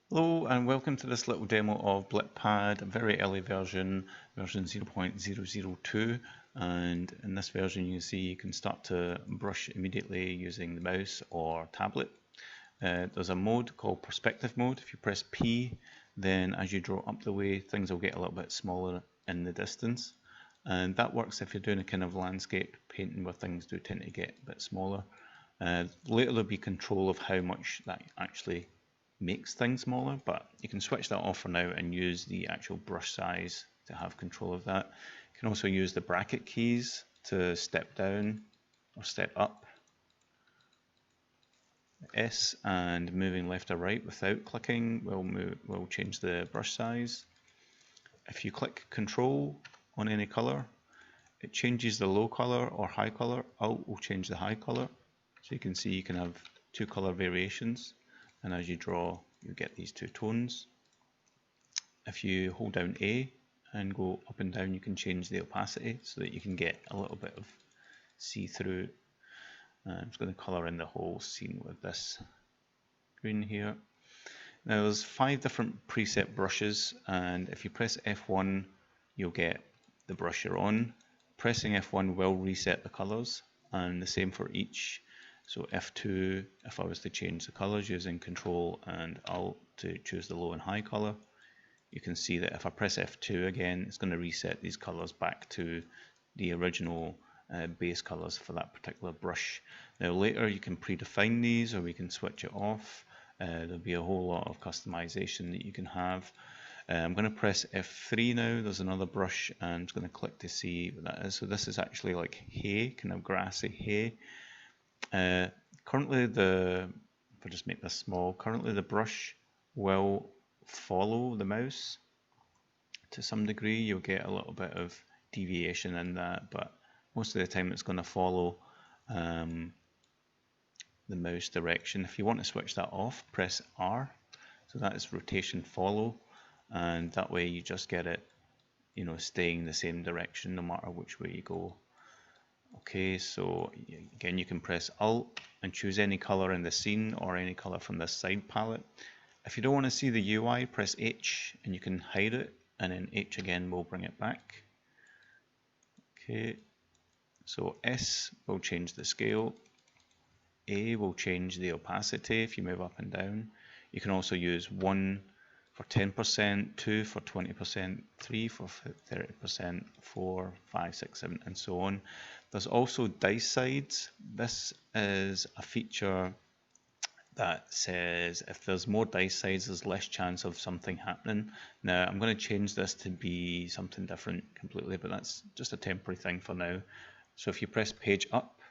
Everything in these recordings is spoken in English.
Hello and welcome to this little demo of BlitPad, a very early version 0.002, and in this version you see you can start to brush immediately using the mouse or tablet. There's a mode called perspective mode. If you press P, then as you draw up the way things will get a little bit smaller in the distance, and that works if you're doing a kind of landscape painting where things do tend to get a bit smaller. Later there'll be control of how much that actually makes things smaller, but you can switch that off for now and use the actual brush size to have control of that. You can also use the bracket keys to step down or step up. S and moving left or right without clicking will change the brush size. If you click Control on any color, it changes the low color or high color. Alt will change the high color. So you can see you can have two color variations, and as you draw you get these two tones. If you hold down A and go up and down, you can change the opacity so that you can get a little bit of see-through. I'm just going to colour in the whole scene with this green here. Now there's 5 different preset brushes, and if you press F1 you'll get the brush you're on. Pressing F1 will reset the colours, and the same for each. So F2 if I was to change the colours using Control and Alt to choose the low and high colour, you can see that if I press F2 again, it's going to reset these colours back to the original base colours for that particular brush. Now later you can predefine these, or we can switch it off. There'll be a whole lot of customization that you can have. I'm going to press F3 now. There's another brush, and I'm just going to click to see what that is. So this is actually like hay, kind of grassy hay. Currently if I just make this small, currently the brush will follow the mouse to some degree. You'll get a little bit of deviation in that, but most of the time it's going to follow the mouse direction. If you want to switch that off, press R. So that is rotation follow, and that way you just get it, staying the same direction no matter which way you go. Okay, so again you can press Alt and choose any color in the scene or any color from this side palette. If you don't want to see the UI, press H and you can hide it, and then H again will bring it back. Okay, so S will change the scale, A will change the opacity if you move up and down. You can also use 1 for 10%, 2 for 20%, 3 for 30%, 4, 5, 6, 7, and so on. There's also dice sides. This is a feature that says if there's more dice sides, there's less chance of something happening. Now I'm going to change this to be something different completely, but that's just a temporary thing for now. So if you press page up,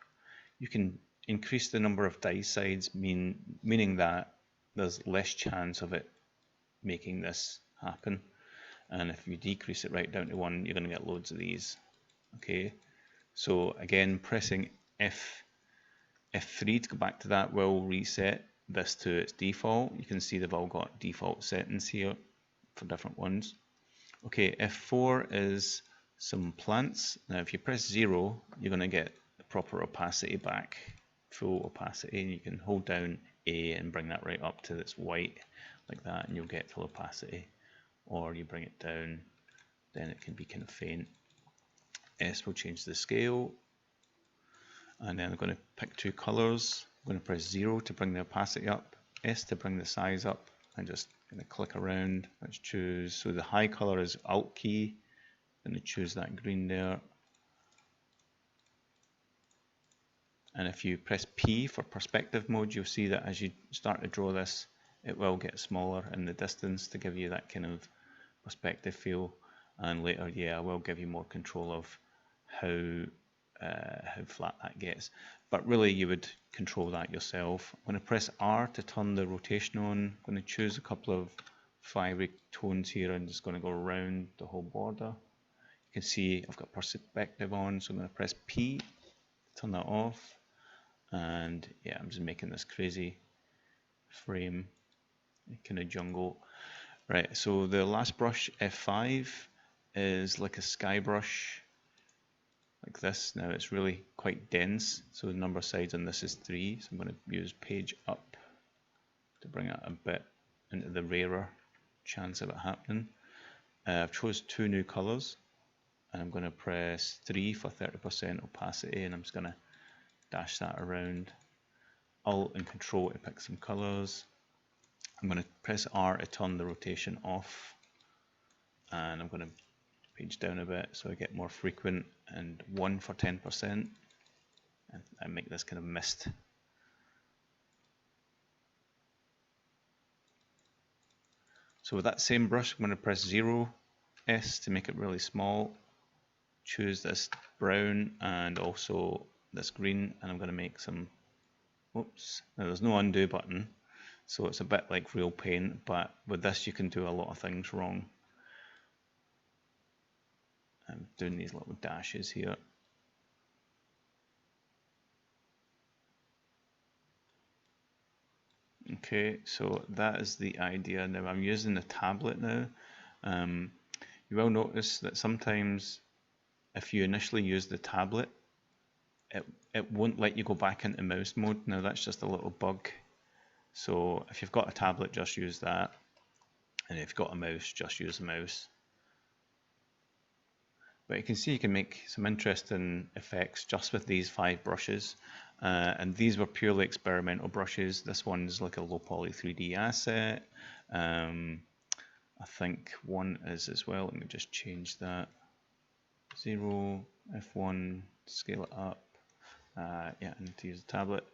you can increase the number of dice sides, meaning that there's less chance of it making this happen. And if you decrease it right down to 1, you're going to get loads of these. Okay, so again, pressing F3 to go back to that will reset this to its default. You can see they've all got default settings here for different ones. Okay, F4 is some plants. Now if you press 0, you're going to get the proper opacity back, full opacity, and you can hold down A and bring that right up to its white like that, and you'll get full opacity. Or you bring it down, then it can be kind of faint. S will change the scale, and then I'm going to pick 2 colors. I'm going to press 0 to bring the opacity up, S to bring the size up, and just going to click around. Let's choose, so the high color is Alt key, I'm going to choose that green there. And if you press P for perspective mode, you'll see that as you start to draw this, it will get smaller in the distance to give you that kind of perspective feel. And later, I will give you more control of how flat that gets. But really, you would control that yourself. I'm going to press R to turn the rotation on. I'm going to choose a couple of fiery tones here. I'm just going to go around the whole border. You can see I've got perspective on, so I'm going to press P, turn that off. And I'm just making this crazy frame, kind of jungle. Right, so the last brush, F5, is like a sky brush, like this. Now it's really quite dense, so the number of sides on this is 3, so I'm going to use page up to bring it a bit into the rarer chance of it happening. I've chose 2 new colours, and I'm going to press 3 for 30% opacity, and I'm just going to dash that around. Alt and Control to pick some colours. I'm going to press R to turn the rotation off, and I'm going to page down a bit so I get more frequent, and 1 for 10%, and I make this kind of mist. So with that same brush, I'm going to press 0S to make it really small. Choose this brown and also this green, and I'm going to make some, oops, now there's no undo button, so it's a bit like real paint, but with this you can do a lot of things wrong. I'm doing these little dashes here. Okay, so that is the idea. Now I'm using the tablet now. You will notice that sometimes if you initially use the tablet, it won't let you go back into mouse mode. Now that's just a little bug. So if you've got a tablet, just use that. And if you've got a mouse, just use the mouse. But you can see you can make some interesting effects just with these 5 brushes. And these were purely experimental brushes. This one's like a low poly 3D asset. I think one is as well. Let me just change that. 0, F1, scale it up. Yeah, I need to use the tablet.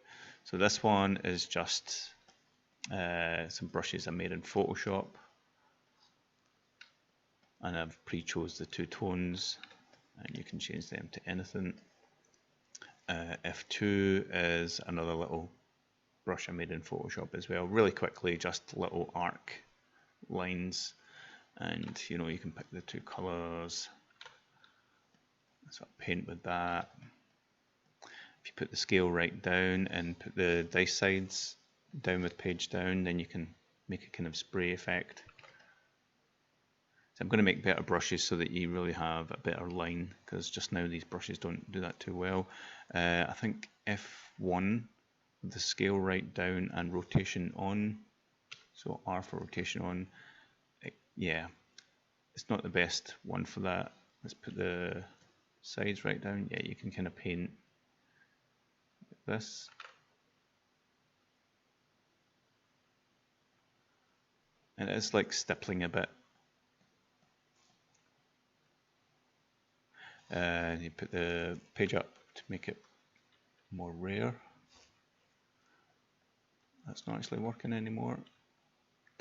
So this one is just some brushes I made in Photoshop. And I've pre-chose the 2 tones, and you can change them to anything. F2 is another little brush I made in Photoshop as well. Really quickly, just little arc lines, and you know, you can pick the 2 colors. So paint with that. If you put the scale right down and put the dice sides down with page down, then you can make a kind of spray effect. So I'm going to make better brushes so that you really have a better line, because just now these brushes don't do that too well. I think F1, the scale right down and rotation on, so R for rotation on, yeah, it's not the best one for that. Let's put the sides right down. Yeah, you can kind of paint like this. And it's like stippling a bit. And you put the page up to make it more rare. That's not actually working anymore.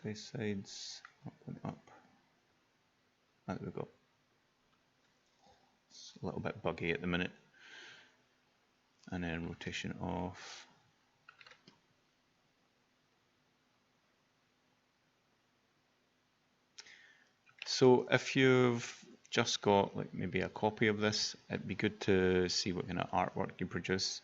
Dice sides up and up. There we go. It's a little bit buggy at the minute. And then rotation off. So if you've just got like maybe a copy of this, it'd be good to see what kind of artwork you produce.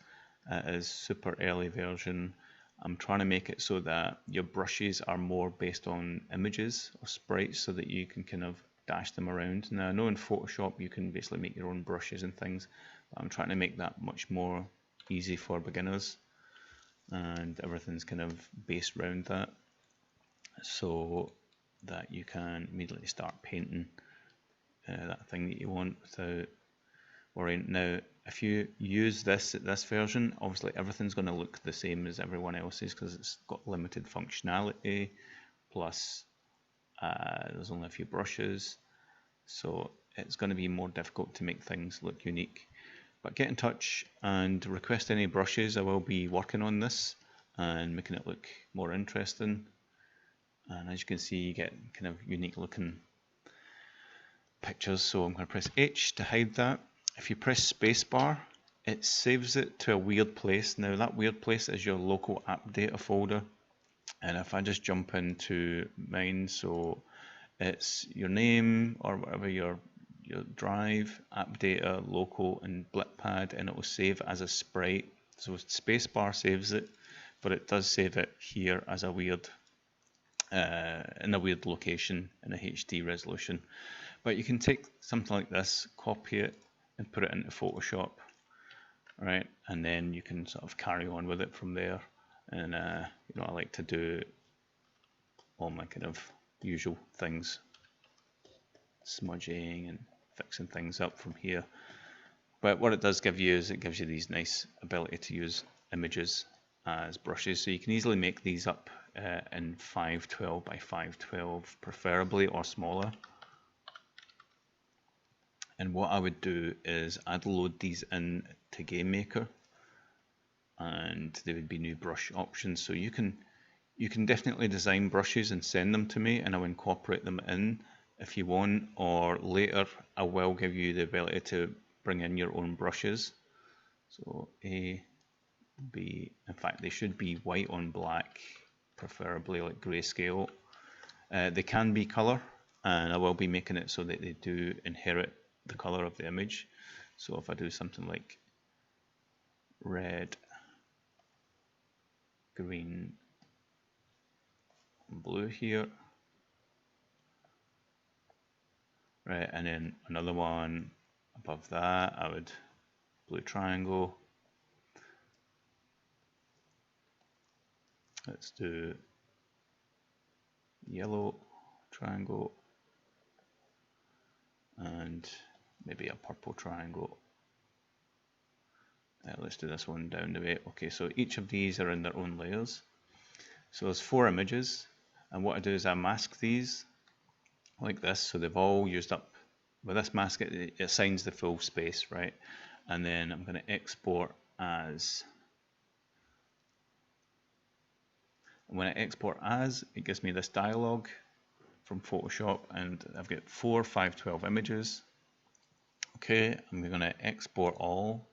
It is super early version. I'm trying to make it so that your brushes are more based on images or sprites, so that you can kind of dash them around. Now I know in Photoshop you can basically make your own brushes and things, but I'm trying to make that much more easy for beginners, and everything's kind of based around that, so that you can immediately start painting that thing that you want without worrying. Now if you use this version, obviously everything's going to look the same as everyone else's, because it's got limited functionality, plus there's only a few brushes, so it's going to be more difficult to make things look unique. But get in touch and request any brushes. I will be working on this and making it look more interesting. And as you can see, you get kind of unique looking pictures. So I'm going to press H to hide that. If you press spacebar, it saves it to a weird place. Now that weird place is your local app data folder. And if I just jump into mine, so it's your name or whatever your drive, app data, local, and BlitPad, and it will save as a sprite. So spacebar saves it, but it does save it here as a weird in a weird location in a HD resolution. But you can take something like this, copy it, and put it into Photoshop, right? And then you can sort of carry on with it from there. And you know, I like to do all my kind of usual things, smudging and fixing things up from here. But what it does give you is it gives you these nice ability to use images as brushes, so you can easily make these up in 512 by 512 preferably, or smaller. And what I would do is I'd load these in to Game Maker, and there would be new brush options. So you can definitely design brushes and send them to me, and I'll incorporate them in if you want, or later I will give you the ability to bring in your own brushes. So A, B, in fact they should be white on black, preferably like grayscale. They can be color, and I will be making it so that they do inherit the color of the image. So if I do something like red, green, and blue here, right, and then another one above that, I would blue triangle. Let's do yellow triangle, and maybe a purple triangle. Let's do this one down the way. Okay, so each of these are in their own layers. So there's 4 images, and what I do is I mask these like this, so they've all used up. With this mask, it assigns the full space, right? And then I'm going to export as. And when I export as, it gives me this dialog from Photoshop, and I've got 4 512 images. Okay, I'm going to export all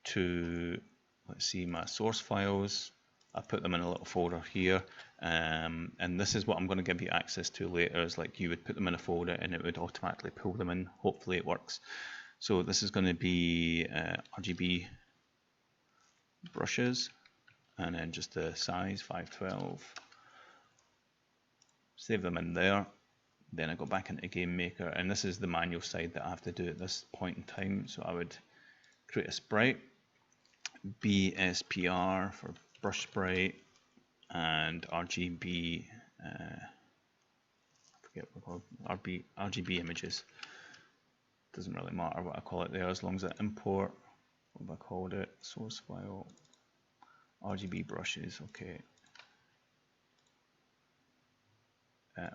to, let's see, my source files. I put them in a little folder here, and this is what I'm going to give you access to later. Is like you would put them in a folder and it would automatically pull them in. Hopefully it works. So this is going to be RGB brushes, and then just the size 512. Save them in there. Then I go back into Game Maker, and this is the manual side that I have to do at this point in time. So I would create a sprite, BSPR for brush sprite, and RGB, I forget what they're called, RGB images. Doesn't really matter what I call it there, as long as I import, what have I called it, source file, RGB brushes, okay.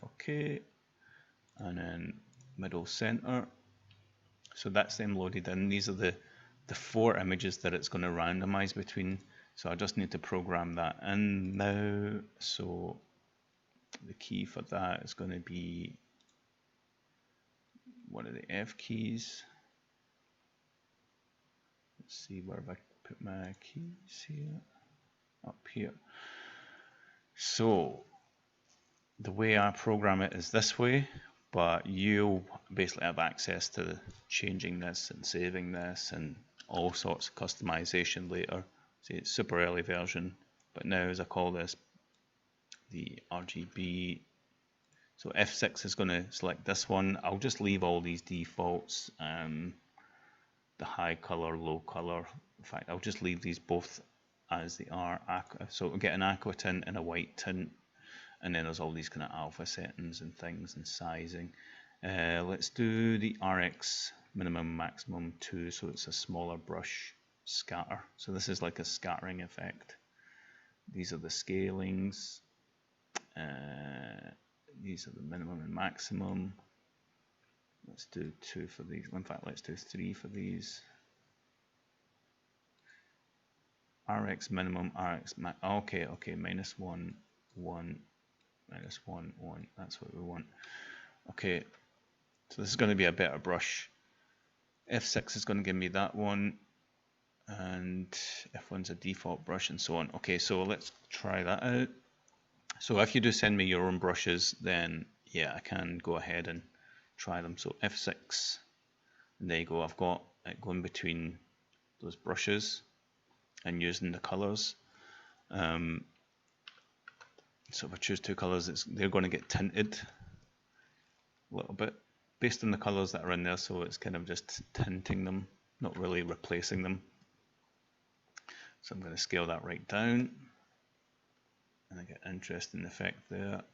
Okay, and then middle center. So that's them loaded in. These are the 4 images that it's going to randomize between. So I just need to program that in now. So the key for that is going to be one of the F keys. Let's see, where have I put my keys here? Up here. So the way I program it is this way, but you'll basically have access to changing this and saving this and all sorts of customization later. See, it's super early version, but now as I call this the RGB, so F6 is going to select this one. I'll just leave all these defaults, the high color, low color. In fact, I'll just leave these both as they are. So we'll get an aqua tint and a white tint, and then there's all these kind of alpha settings and things and sizing. Let's do the RX minimum maximum 2, so it's a smaller brush scatter. So this is like a scattering effect. These are the scalings. These are the minimum and maximum. Let's do 2 for these. In fact, let's do 3 for these. RX minimum, RX max. Okay, -1, 1, -1, 1. That's what we want. Okay, so this is going to be a better brush. F6 is going to give me that one, and F1's a default brush, and so on. Okay, so let's try that out. So if you do send me your own brushes, then yeah, I can go ahead and try them. So F6, and there you go. I've got it going between those brushes and using the colors. So if I choose 2 colors, they're going to get tinted a little bit based on the colors that are in there. So it's kind of just tinting them, not really replacing them. So I'm going to scale that right down, and I get an interesting effect there.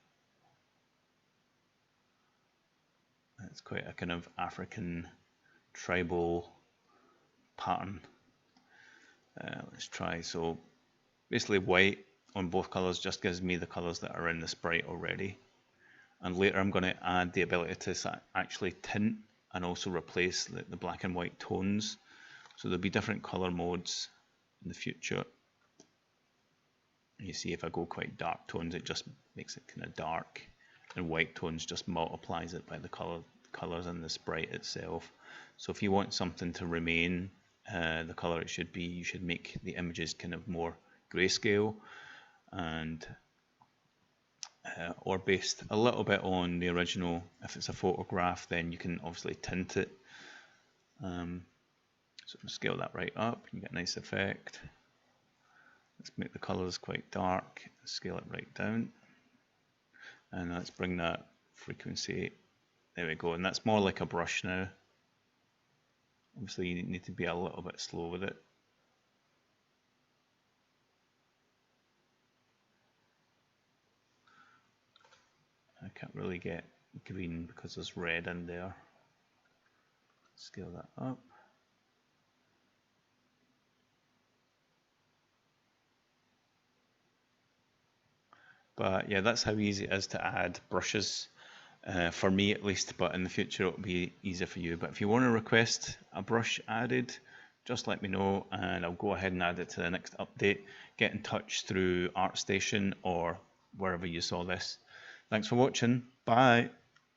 It's quite a kind of African tribal pattern. Let's try. So basically white on both colors just gives me the colors that are in the sprite already. And later I'm going to add the ability to actually tint and also replace the black and white tones. So there'll be different color modes in the future. You see if I go quite dark tones, it just makes it kind of dark, and white tones just multiplies it by the colors in the sprite itself. So if you want something to remain the color it should be, you should make the images kind of more grayscale and or based a little bit on the original. If it's a photograph, then you can obviously tint it. So scale that right up, you get a nice effect. Let's make the colors quite dark, scale it right down, and let's bring that frequency. There we go, and that's more like a brush now. Obviously you need to be a little bit slow with it. I can't really get green because there's red in there. Scale that up. But yeah, that's how easy it is to add brushes, for me at least, but in the future it'll be easier for you. But if you want to request a brush added, just let me know and I'll go ahead and add it to the next update. Get in touch through ArtStation or wherever you saw this. Thanks for watching. Bye.